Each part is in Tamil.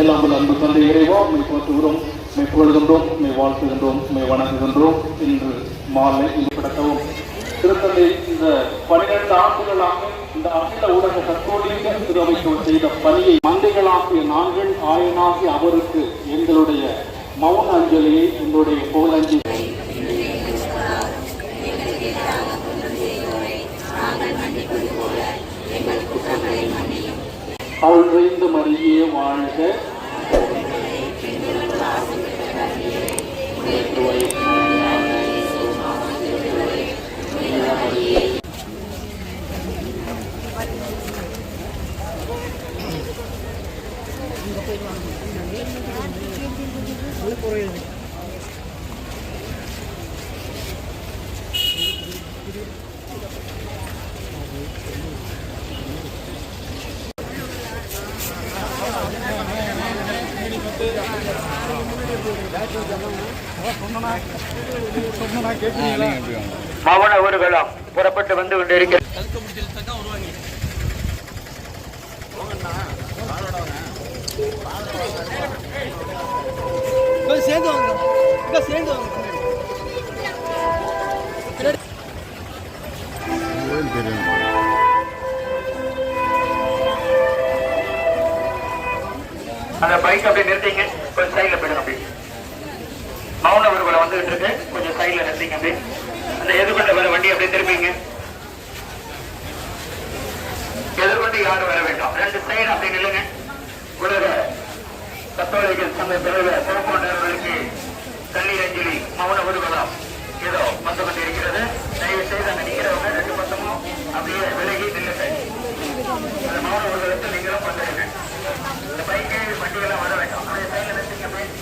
எல்லாம் அன்பு தந்தை இறைவா உண்மை போற்றுகிறோம், உண்மை புகழ்கின்றோம், உண்மை வாழ்த்துகின்றோம், உண்மை வணங்குகின்றோம். இன்று மாலை கடக்கவும் திருத்தந்தை இந்த 12 ஆண்டுகளாக இந்த அகில ஊடக கத்தோலிக்க திருவைக்கு செய்த பணியை மந்தைகளாகிய நாங்கள் ஆயனாகி அவருக்கு எங்களுடைய மௌன அஞ்சலியை, எங்களுடைய புகழஞ்சலி அவள் நிறைந்த மரியே வாழ்க. மௌன ஊர்வலம் புறப்பட்டு வந்து கொண்டிருக்கிறது. அந்த பைக் அப்படி நிறுத்திங்க, கொஞ்சம் சைட்ல போயிடுங்க. அப்படி மௌன ஊர்வலம் வந்துகிட்டு இருக்கு, கொஞ்சம் சைட்ல நிறுத்திங்க. அப்படி அந்த எதிர்கொண்டு வர வண்டி அப்படியே திரும்பிங்க. எதிர்கொண்டு யாரும் வர வேண்டாம், 2 சைடு அப்படி நில்லுங்க. உலக கத்தோலிக்க சமய தலைவர் சிவகொண்டவர்களுக்கு கண்ணீர் அஞ்சலி மௌன ஊர்வலம் ஏதோ வந்து கொண்டிருக்கிறது. தயவு செய்து அங்க நிற்கிறவங்க 2 பக்கமும் அப்படியே விலகி நில்லுங்க. அந்த மௌன ஊர்வலத்தை நீங்களும் பண்ணுங்க. இந்த பைக்கு வண்டிகள்லாம் வர வேண்டாம், அப்படியே சைட்ல நிறுத்திங்க. போய்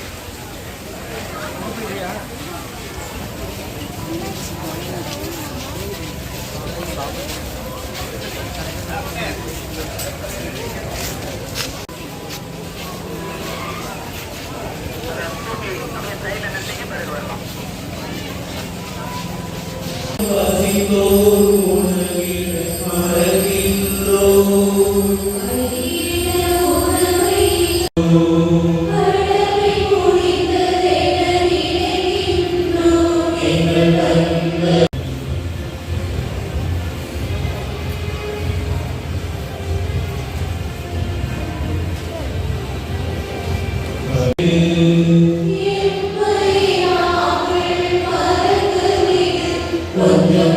கொஞ்சம்